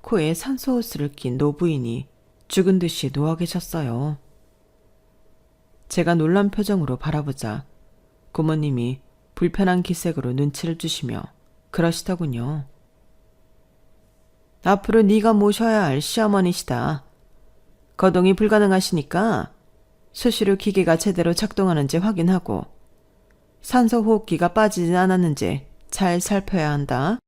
코에 산소호스를 낀 노부인이 죽은 듯이 누워 계셨어요. 제가 놀란 표정으로 바라보자 고모님이 불편한 기색으로 눈치를 주시며 그러시더군요. 앞으로 네가 모셔야 할 시어머니시다. 거동이 불가능하시니까 수시로 기계가 제대로 작동하는지 확인하고 산소호흡기가 빠지진 않았는지 잘 살펴야 한다.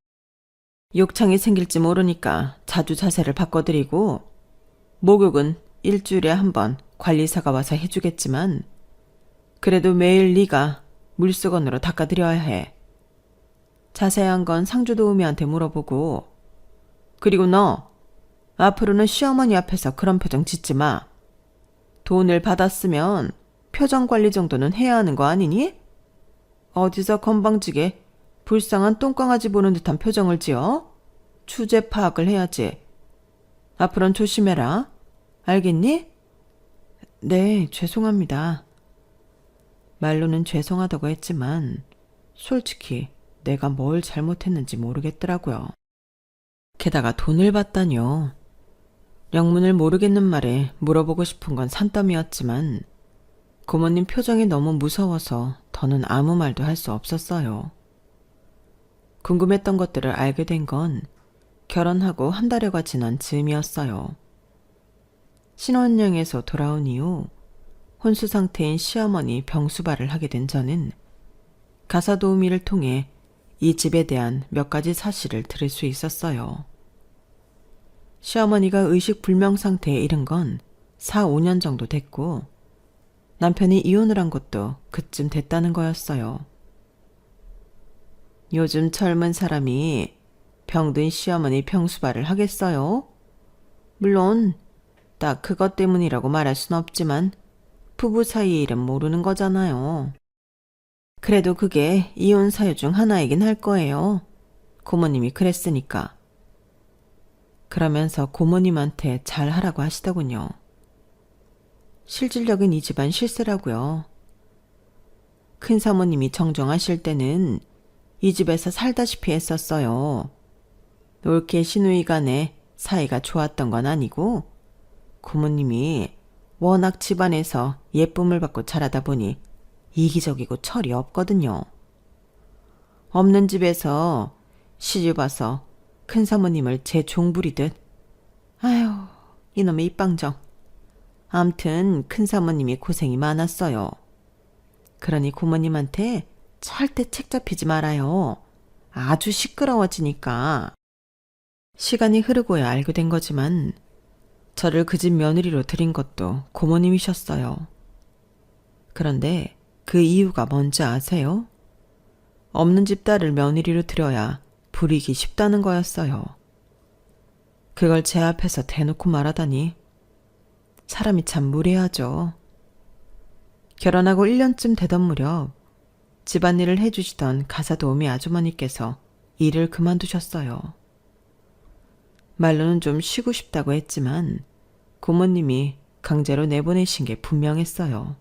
욕창이 생길지 모르니까 자주 자세를 바꿔드리고 목욕은 일주일에 한 번 관리사가 와서 해주겠지만 그래도 매일 네가 물수건으로 닦아드려야 해. 자세한 건 상주 도우미한테 물어보고 그리고 너 앞으로는 시어머니 앞에서 그런 표정 짓지 마. 돈을 받았으면 표정 관리 정도는 해야 하는 거 아니니? 어디서 건방지게 불쌍한 똥강아지 보는 듯한 표정을 지어? 추재 파악을 해야지. 앞으로는 조심해라. 알겠니? 네, 죄송합니다. 말로는 죄송하다고 했지만 솔직히 내가 뭘 잘못했는지 모르겠더라고요. 게다가 돈을 받다뇨. 영문을 모르겠는 말에 물어보고 싶은 건 산더미였지만 고모님 표정이 너무 무서워서 더는 아무 말도 할 수 없었어요. 궁금했던 것들을 알게 된 건 결혼하고 한 달여가 지난 즈음이었어요. 신혼여행에서 돌아온 이후 혼수 상태인 시어머니 병수발을 하게 된 저는 가사 도우미를 통해 이 집에 대한 몇 가지 사실을 들을 수 있었어요. 시어머니가 의식불명 상태에 이른 건 4, 5년 정도 됐고 남편이 이혼을 한 것도 그쯤 됐다는 거였어요. 요즘 젊은 사람이 병든 시어머니 병수발을 하겠어요? 물론 딱 그것 때문이라고 말할 순 없지만 부부 사이의 일은 모르는 거잖아요. 그래도 그게 이혼 사유 중 하나이긴 할 거예요. 고모님이 그랬으니까. 그러면서 고모님한테 잘하라고 하시더군요. 실질적인 이 집안 실세라고요. 큰 사모님이 정정하실 때는 이 집에서 살다시피 했었어요. 올케 시누이 간에 사이가 좋았던 건 아니고 고모님이 워낙 집안에서 예쁨을 받고 자라다 보니 이기적이고 철이 없거든요. 없는 집에서 시집와서 큰 사모님을 제 종부리듯. 아휴, 이놈의 입방정. 암튼 큰 사모님이 고생이 많았어요. 그러니 고모님한테 절대 책 잡히지 말아요. 아주 시끄러워지니까. 시간이 흐르고야 알게 된 거지만 저를 그 집 며느리로 들인 것도 고모님이셨어요. 그런데 그 이유가 뭔지 아세요? 없는 집 딸을 며느리로 들여야 부리기 쉽다는 거였어요. 그걸 제 앞에서 대놓고 말하다니 사람이 참 무례하죠. 결혼하고 1년쯤 되던 무렵 집안일을 해주시던 가사도우미 아주머니께서 일을 그만두셨어요. 말로는 좀 쉬고 싶다고 했지만 고모님이 강제로 내보내신 게 분명했어요.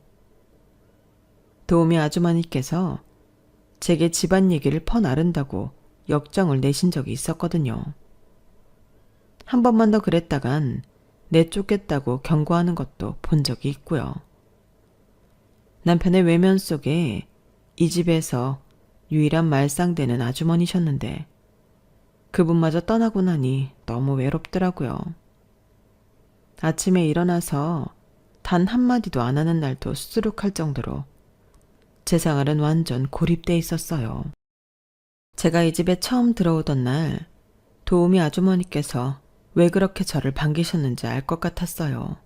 도우미 아주머니께서 제게 집안 얘기를 퍼나른다고 역정을 내신 적이 있었거든요. 한 번만 더 그랬다간 내쫓겠다고 경고하는 것도 본 적이 있고요. 남편의 외면 속에 이 집에서 유일한 말상되는 아주머니셨는데 그분마저 떠나고 나니 너무 외롭더라고요. 아침에 일어나서 단 한마디도 안 하는 날도 수두룩할 정도로 제 생활은 완전 고립돼 있었어요. 제가 이 집에 처음 들어오던 날 도우미 아주머니께서 왜 그렇게 저를 반기셨는지 알 것 같았어요.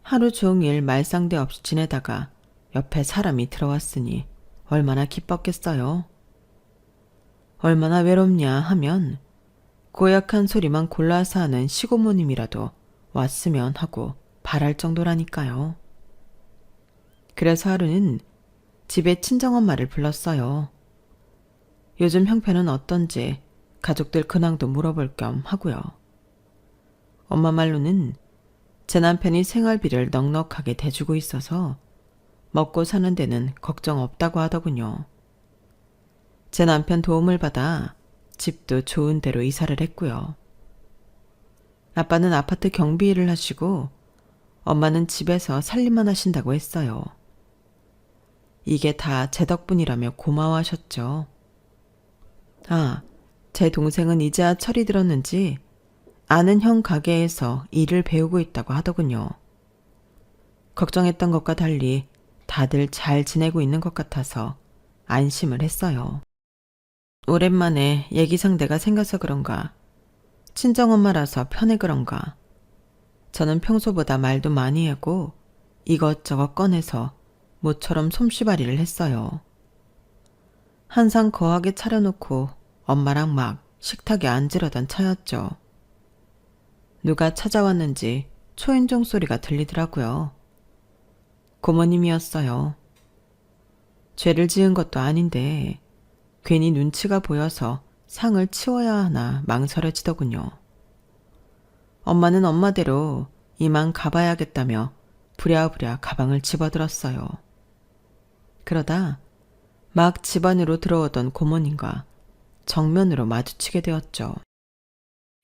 하루 종일 말상대 없이 지내다가 옆에 사람이 들어왔으니 얼마나 기뻤겠어요. 얼마나 외롭냐 하면 고약한 소리만 골라서 하는 시고모님이라도 왔으면 하고 바랄 정도라니까요. 그래서 하루는 집에 친정엄마를 불렀어요. 요즘 형편은 어떤지 가족들 근황도 물어볼 겸 하고요. 엄마 말로는 제 남편이 생활비를 넉넉하게 대주고 있어서 먹고 사는 데는 걱정 없다고 하더군요. 제 남편 도움을 받아 집도 좋은 데로 이사를 했고요. 아빠는 아파트 경비 일을 하시고 엄마는 집에서 살림만 하신다고 했어요. 이게 다 제 덕분이라며 고마워하셨죠. 아, 제 동생은 이제야 철이 들었는지 아는 형 가게에서 일을 배우고 있다고 하더군요. 걱정했던 것과 달리 다들 잘 지내고 있는 것 같아서 안심을 했어요. 오랜만에 얘기 상대가 생겨서 그런가, 친정엄마라서 편해 그런가, 저는 평소보다 말도 많이 하고 이것저것 꺼내서 모처럼 솜씨발이를 했어요. 한상 거하게 차려놓고 엄마랑 막 식탁에 앉으려던 차였죠. 누가 찾아왔는지 초인종 소리가 들리더라고요. 고모님이었어요. 죄를 지은 것도 아닌데 괜히 눈치가 보여서 상을 치워야 하나 망설여지더군요. 엄마는 엄마대로 이만 가봐야겠다며 부랴부랴 가방을 집어들었어요. 그러다 막 집 안으로 들어오던 고모님과 정면으로 마주치게 되었죠.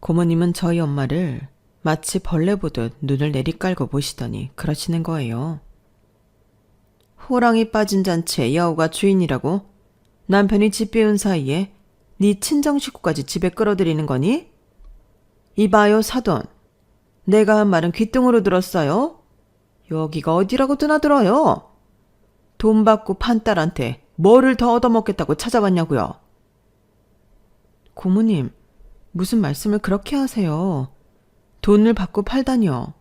고모님은 저희 엄마를 마치 벌레 보듯 눈을 내리깔고 보시더니 그러시는 거예요. 호랑이 빠진 잔치에 여우가 주인이라고? 남편이 집 비운 사이에 네 친정 식구까지 집에 끌어들이는 거니? 이봐요 사돈, 내가 한 말은 귓등으로 들었어요? 여기가 어디라고 드나들어요? 돈 받고 판 딸한테 뭐를 더 얻어먹겠다고 찾아왔냐고요? 고모님, 무슨 말씀을 그렇게 하세요? 돈을 받고 팔다니요.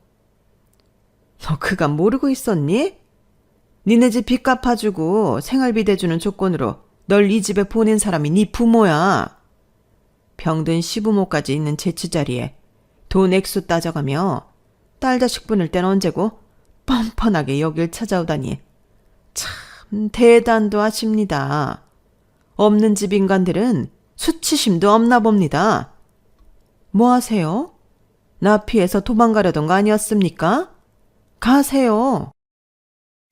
너 그간 모르고 있었니? 니네 집 빚 갚아주고 생활비 대주는 조건으로 널 이 집에 보낸 사람이 네 부모야. 병든 시부모까지 있는 재치자리에 돈 액수 따져가며 딸 자식 분을 땐 언제고 뻔뻔하게 여길 찾아오다니 참 대단도 하십니다. 없는 집 인간들은 수치심도 없나 봅니다. 뭐 하세요? 나 피해서 도망가려던 거 아니었습니까? 가세요.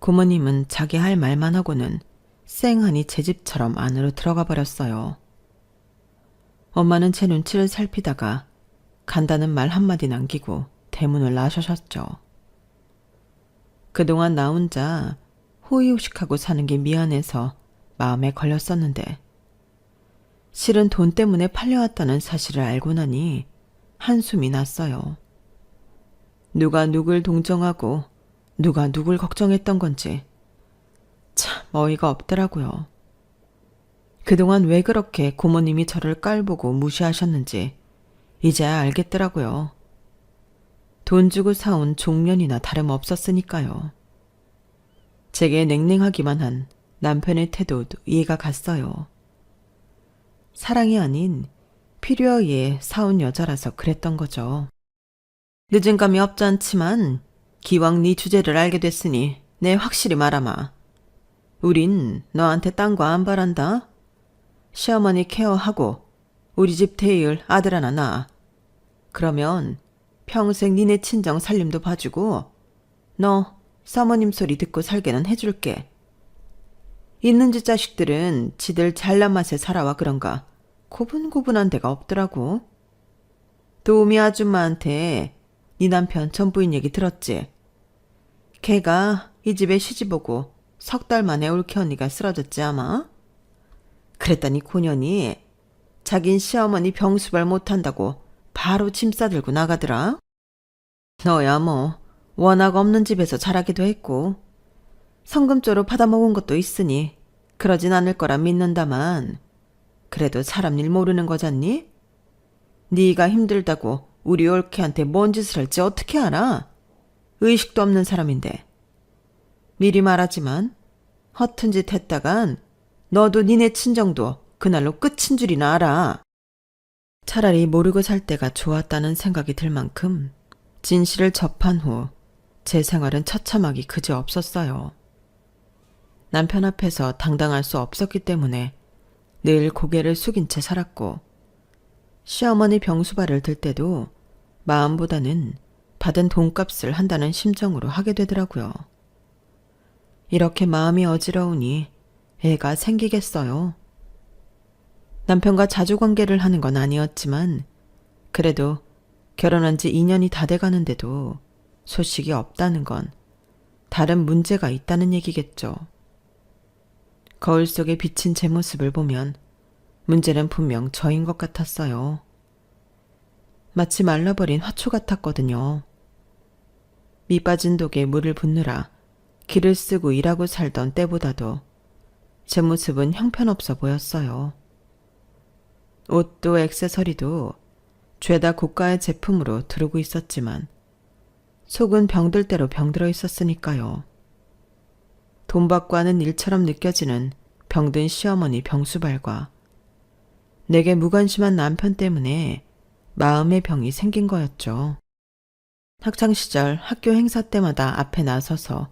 고모님은 자기 할 말만 하고는 쌩하니 제 집처럼 안으로 들어가 버렸어요. 엄마는 제 눈치를 살피다가 간다는 말 한마디 남기고 대문을 나서셨죠. 그동안 나 혼자 호의호식하고 사는 게 미안해서 마음에 걸렸었는데 실은 돈 때문에 팔려왔다는 사실을 알고 나니 한숨이 났어요. 누가 누굴 동정하고 누가 누굴 걱정했던 건지 참 어이가 없더라고요. 그동안 왜 그렇게 고모님이 저를 깔보고 무시하셨는지 이제야 알겠더라고요. 돈 주고 사온 종년이나 다름없었으니까요. 제게 냉랭하기만 한 남편의 태도도 이해가 갔어요. 사랑이 아닌 필요에 의해 사온 여자라서 그랬던 거죠. 늦은 감이 없지 않지만 기왕 네 주제를 알게 됐으니 내 확실히 말하마. 우린 너한테 딴 거 안 바란다. 시어머니 케어하고 우리 집 대일 아들 하나 낳아. 그러면 평생 니네 친정 살림도 봐주고 너 사모님 소리 듣고 살게는 해줄게. 있는 집 자식들은 지들 잘난 맛에 살아와 그런가 고분고분한 데가 없더라고. 도우미 아줌마한테 네 남편 전부인 얘기 들었지? 걔가 이 집에 시집오고 석 달 만에 올케 언니가 쓰러졌지 아마? 그랬더니 고년이 자긴 시어머니 병수발 못한다고 바로 짐 싸들고 나가더라. 너야 뭐 워낙 없는 집에서 자라기도 했고 성금조로 받아먹은 것도 있으니 그러진 않을 거라 믿는다만 그래도 사람 일 모르는 거잖니? 네가 힘들다고 우리 올케한테 뭔 짓을 할지 어떻게 알아? 의식도 없는 사람인데. 미리 말하지만 허튼 짓 했다간 너도 니네 친정도 그날로 끝인 줄이나 알아. 차라리 모르고 살 때가 좋았다는 생각이 들 만큼 진실을 접한 후 제 생활은 처참하기 그지없었어요. 남편 앞에서 당당할 수 없었기 때문에 늘 고개를 숙인 채 살았고 시어머니 병수발을 들 때도 마음보다는 받은 돈값을 한다는 심정으로 하게 되더라고요. 이렇게 마음이 어지러우니 애가 생기겠어요. 남편과 자주 관계를 하는 건 아니었지만 그래도 결혼한 지 2년이 다 돼가는데도 소식이 없다는 건 다른 문제가 있다는 얘기겠죠. 거울 속에 비친 제 모습을 보면 문제는 분명 저인 것 같았어요. 마치 말라버린 화초 같았거든요. 미 빠진 독에 물을 붓느라 기를 쓰고 일하고 살던 때보다도 제 모습은 형편없어 보였어요. 옷도 액세서리도 죄다 고가의 제품으로 두르고 있었지만 속은 병들 대로 병들어 있었으니까요. 돈 받고 하는 일처럼 느껴지는 병든 시어머니 병수발과 내게 무관심한 남편 때문에 마음의 병이 생긴 거였죠. 학창시절 학교 행사 때마다 앞에 나서서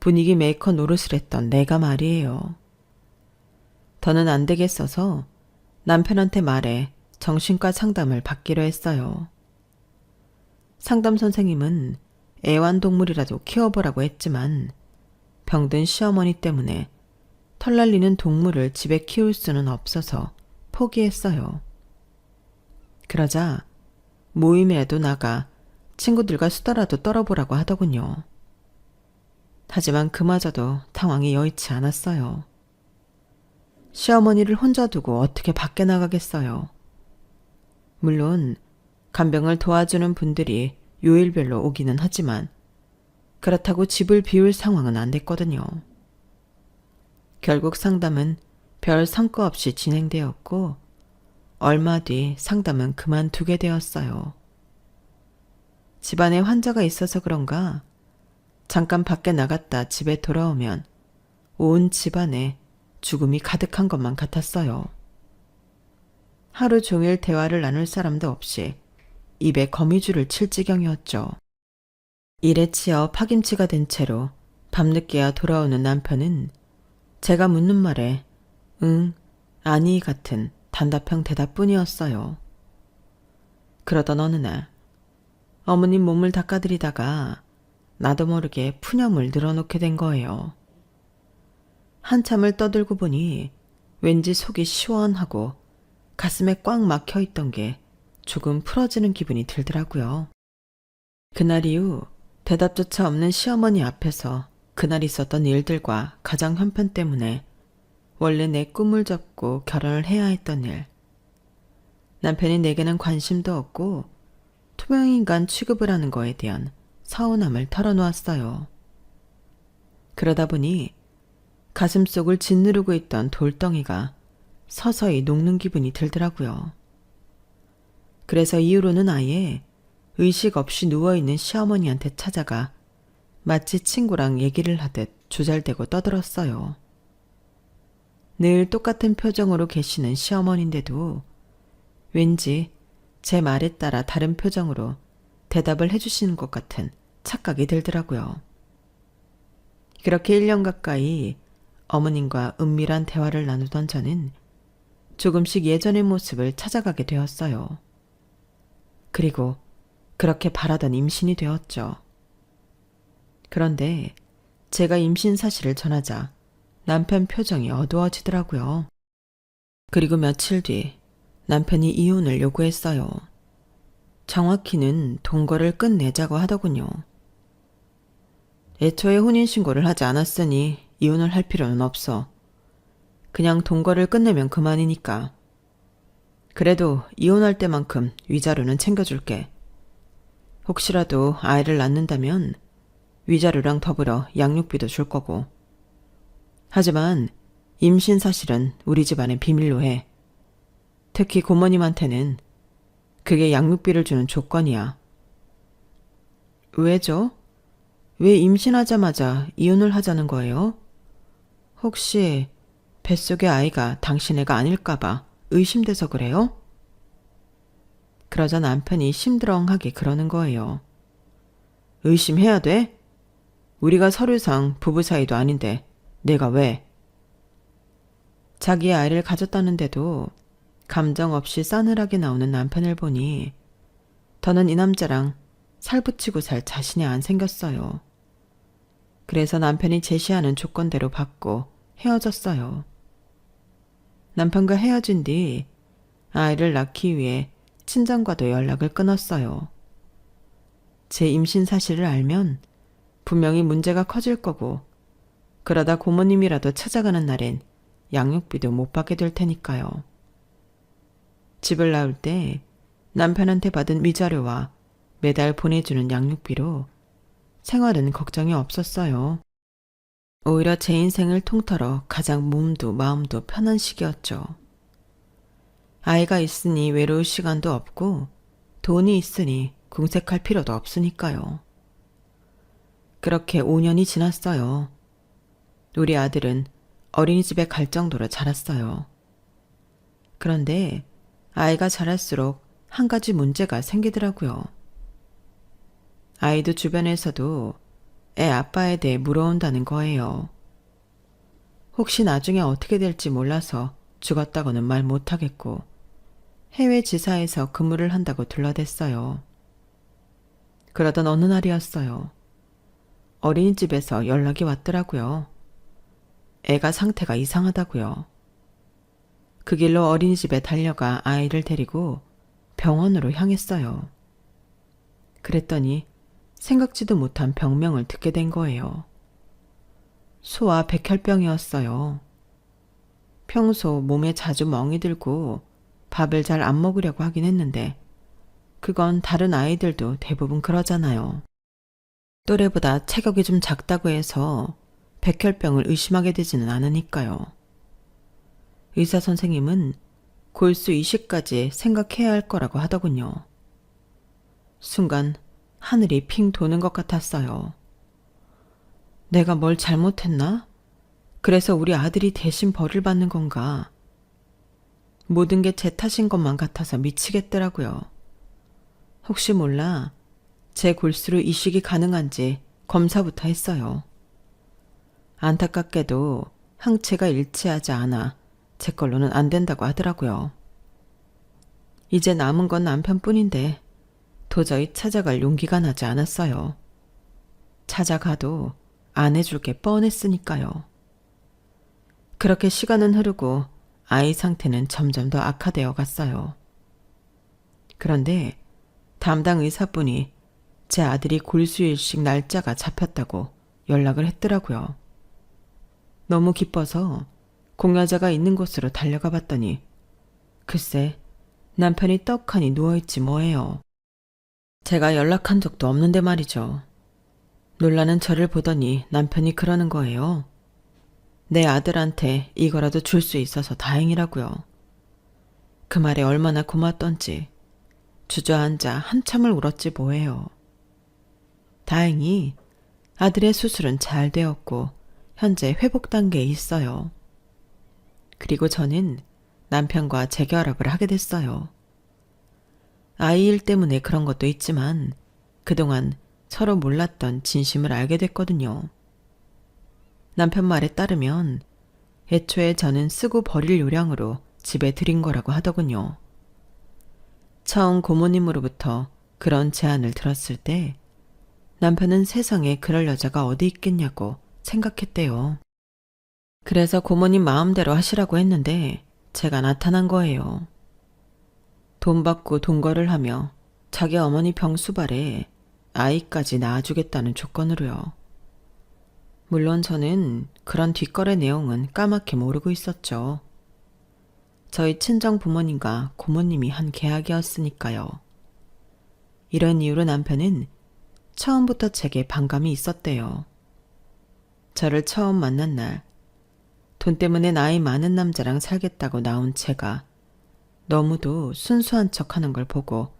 분위기 메이커 노릇을 했던 내가 말이에요. 더는 안 되겠어서 남편한테 말해 정신과 상담을 받기로 했어요. 상담 선생님은 애완동물이라도 키워보라고 했지만 병든 시어머니 때문에 털 날리는 동물을 집에 키울 수는 없어서 포기했어요. 그러자 모임이라도 나가 친구들과 수다라도 떨어보라고 하더군요. 하지만 그마저도 당황이 여의치 않았어요. 시어머니를 혼자 두고 어떻게 밖에 나가겠어요. 물론 간병을 도와주는 분들이 요일별로 오기는 하지만 그렇다고 집을 비울 상황은 안 됐거든요. 결국 상담은 별 성과 없이 진행되었고 얼마 뒤 상담은 그만두게 되었어요. 집안에 환자가 있어서 그런가 잠깐 밖에 나갔다 집에 돌아오면 온 집안에 죽음이 가득한 것만 같았어요. 하루 종일 대화를 나눌 사람도 없이 입에 거미줄을 칠 지경이었죠. 일에 치여 파김치가 된 채로 밤늦게야 돌아오는 남편은 제가 묻는 말에 응, 아니 같은 단답형 대답뿐이었어요. 그러던 어느 날 어머님 몸을 닦아드리다가 나도 모르게 푸념을 늘어놓게 된 거예요. 한참을 떠들고 보니 왠지 속이 시원하고 가슴에 꽉 막혀있던 게 조금 풀어지는 기분이 들더라고요. 그날 이후 대답조차 없는 시어머니 앞에서 그날 있었던 일들과 가정 형편 때문에 원래 내 꿈을 접고 결혼을 해야 했던 일. 남편이 내게는 관심도 없고 투명인간 취급을 하는 거에 대한 서운함을 털어놓았어요. 그러다 보니 가슴속을 짓누르고 있던 돌덩이가 서서히 녹는 기분이 들더라고요. 그래서 이후로는 아예 의식 없이 누워있는 시어머니한테 찾아가 마치 친구랑 얘기를 하듯 조잘대고 떠들었어요. 늘 똑같은 표정으로 계시는 시어머니인데도 왠지 제 말에 따라 다른 표정으로 대답을 해주시는 것 같은 착각이 들더라고요. 그렇게 1년 가까이 어머님과 은밀한 대화를 나누던 저는 조금씩 예전의 모습을 찾아가게 되었어요. 그리고 그렇게 바라던 임신이 되었죠. 그런데 제가 임신 사실을 전하자 남편 표정이 어두워지더라고요. 그리고 며칠 뒤 남편이 이혼을 요구했어요. 정확히는 동거를 끝내자고 하더군요. 애초에 혼인신고를 하지 않았으니 이혼을 할 필요는 없어. 그냥 동거를 끝내면 그만이니까. 그래도 이혼할 때만큼 위자료는 챙겨줄게. 혹시라도 아이를 낳는다면 위자료랑 더불어 양육비도 줄 거고. 하지만 임신 사실은 우리 집안의 비밀로 해. 특히 고모님한테는 그게 양육비를 주는 조건이야. 왜죠? 왜 임신하자마자 이혼을 하자는 거예요? 혹시 뱃속의 아이가 당신 애가 아닐까봐 의심돼서 그래요? 그러자 남편이 심드렁하게 그러는 거예요. 의심해야 돼? 우리가 서류상 부부 사이도 아닌데 내가 왜? 자기의 아이를 가졌다는데도 감정 없이 싸늘하게 나오는 남편을 보니 더는 이 남자랑 살붙이고 살 자신이 안 생겼어요. 그래서 남편이 제시하는 조건대로 받고 헤어졌어요. 남편과 헤어진 뒤 아이를 낳기 위해 친정과도 연락을 끊었어요. 제 임신 사실을 알면 분명히 문제가 커질 거고 그러다 고모님이라도 찾아가는 날엔 양육비도 못 받게 될 테니까요. 집을 나올 때 남편한테 받은 위자료와 매달 보내주는 양육비로 생활은 걱정이 없었어요. 오히려 제 인생을 통틀어 가장 몸도 마음도 편한 시기였죠. 아이가 있으니 외로울 시간도 없고 돈이 있으니 궁색할 필요도 없으니까요. 그렇게 5년이 지났어요. 우리 아들은 어린이집에 갈 정도로 자랐어요. 그런데 아이가 자랄수록 한 가지 문제가 생기더라고요. 아이도 주변에서도 애 아빠에 대해 물어온다는 거예요. 혹시 나중에 어떻게 될지 몰라서 죽었다고는 말 못하겠고 해외 지사에서 근무를 한다고 둘러댔어요. 그러던 어느 날이었어요. 어린이집에서 연락이 왔더라고요. 애가 상태가 이상하다고요. 그 길로 어린이집에 달려가 아이를 데리고 병원으로 향했어요. 그랬더니 생각지도 못한 병명을 듣게 된 거예요. 소아 백혈병이었어요. 평소 몸에 자주 멍이 들고 밥을 잘 안 먹으려고 하긴 했는데 그건 다른 아이들도 대부분 그러잖아요. 또래보다 체격이 좀 작다고 해서 백혈병을 의심하게 되지는 않으니까요. 의사 선생님은 골수 이식까지 생각해야 할 거라고 하더군요. 순간 하늘이 핑 도는 것 같았어요. 내가 뭘 잘못했나? 그래서 우리 아들이 대신 벌을 받는 건가? 모든 게 제 탓인 것만 같아서 미치겠더라고요. 혹시 몰라 제 골수로 이식이 가능한지 검사부터 했어요. 안타깝게도 항체가 일치하지 않아 제 걸로는 안 된다고 하더라고요. 이제 남은 건 남편뿐인데 도저히 찾아갈 용기가 나지 않았어요. 찾아가도 안 해줄 게 뻔했으니까요. 그렇게 시간은 흐르고 아이 상태는 점점 더 악화되어 갔어요. 그런데 담당 의사분이 제 아들이 골수일식 날짜가 잡혔다고 연락을 했더라고요. 너무 기뻐서 공여자가 있는 곳으로 달려가 봤더니 글쎄 남편이 떡하니 누워있지 뭐예요. 제가 연락한 적도 없는데 말이죠. 놀라는 저를 보더니 남편이 그러는 거예요. 내 아들한테 이거라도 줄 수 있어서 다행이라고요. 그 말에 얼마나 고맙던지 주저앉아 한참을 울었지 뭐예요. 다행히 아들의 수술은 잘 되었고 현재 회복 단계에 있어요. 그리고 저는 남편과 재결합을 하게 됐어요. 아이 일 때문에 그런 것도 있지만 그동안 서로 몰랐던 진심을 알게 됐거든요. 남편 말에 따르면 애초에 저는 쓰고 버릴 요량으로 집에 들인 거라고 하더군요. 처음 고모님으로부터 그런 제안을 들었을 때 남편은 세상에 그럴 여자가 어디 있겠냐고 생각했대요. 그래서 고모님 마음대로 하시라고 했는데 제가 나타난 거예요. 돈 받고 동거를 하며 자기 어머니 병수발에 아이까지 낳아주겠다는 조건으로요. 물론 저는 그런 뒷거래 내용은 까맣게 모르고 있었죠. 저희 친정 부모님과 고모님이 한 계약이었으니까요. 이런 이유로 남편은 처음부터 제게 반감이 있었대요. 저를 처음 만난 날, 돈 때문에 나이 많은 남자랑 살겠다고 나온 제가 너무도 순수한 척하는 걸 보고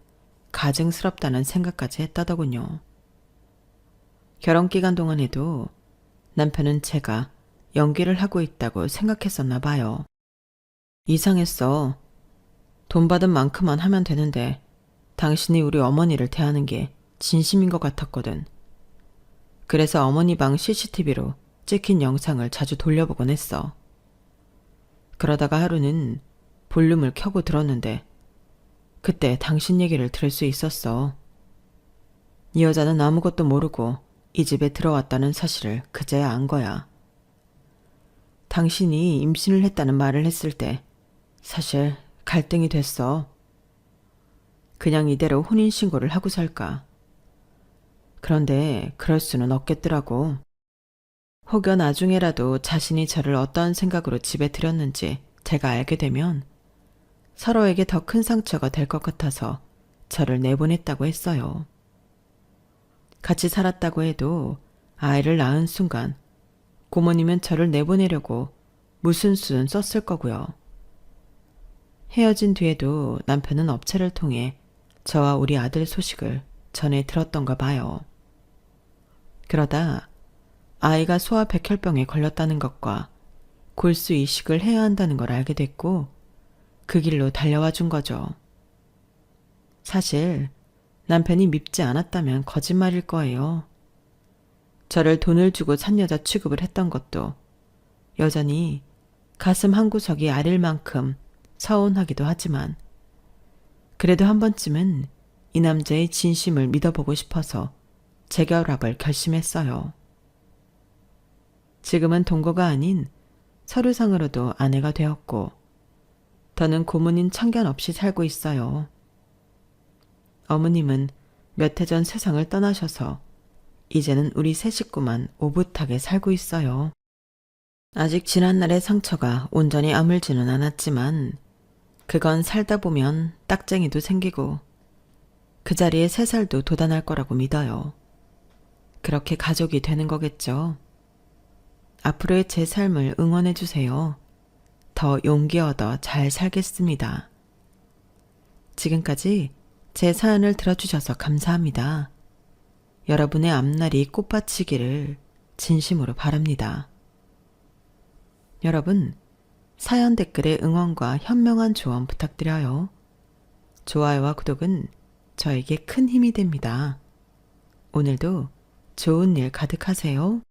가증스럽다는 생각까지 했다더군요. 결혼기간 동안에도 남편은 제가 연기를 하고 있다고 생각했었나 봐요. 이상했어. 돈 받은 만큼만 하면 되는데 당신이 우리 어머니를 대하는 게 진심인 것 같았거든. 그래서 어머니 방 CCTV로 찍힌 영상을 자주 돌려보곤 했어. 그러다가 하루는 볼륨을 켜고 들었는데 그때 당신 얘기를 들을 수 있었어. 이 여자는 아무것도 모르고 이 집에 들어왔다는 사실을 그제야 안 거야. 당신이 임신을 했다는 말을 했을 때 사실 갈등이 됐어. 그냥 이대로 혼인신고를 하고 살까. 그런데 그럴 수는 없겠더라고. 혹여 나중에라도 자신이 저를 어떠한 생각으로 집에 들였는지 제가 알게 되면 서로에게 더 큰 상처가 될 것 같아서 저를 내보냈다고 했어요. 같이 살았다고 해도 아이를 낳은 순간 고모님은 저를 내보내려고 무슨 수는 썼을 거고요. 헤어진 뒤에도 남편은 업체를 통해 저와 우리 아들 소식을 전해 들었던가 봐요. 그러다 아이가 소아백혈병에 걸렸다는 것과 골수 이식을 해야 한다는 걸 알게 됐고 그 길로 달려와 준 거죠. 사실 남편이 밉지 않았다면 거짓말일 거예요. 저를 돈을 주고 산 여자 취급을 했던 것도 여전히 가슴 한구석이 아릴 만큼 서운하기도 하지만 그래도 한 번쯤은 이 남자의 진심을 믿어보고 싶어서 재결합을 결심했어요. 지금은 동거가 아닌 서류상으로도 아내가 되었고 더는 고모님 참견 없이 살고 있어요. 어머님은 몇 해 전 세상을 떠나셔서 이제는 우리 세 식구만 오붓하게 살고 있어요. 아직 지난날의 상처가 온전히 아물지는 않았지만 그건 살다 보면 딱쟁이도 생기고 그 자리에 새 살도 돋아날 거라고 믿어요. 그렇게 가족이 되는 거겠죠. 앞으로의 제 삶을 응원해 주세요. 더 용기 얻어 잘 살겠습니다. 지금까지 제 사연을 들어주셔서 감사합니다. 여러분의 앞날이 꽃밭이기를 진심으로 바랍니다. 여러분, 사연 댓글에 응원과 현명한 조언 부탁드려요. 좋아요와 구독은 저에게 큰 힘이 됩니다. 오늘도 좋은 일 가득하세요.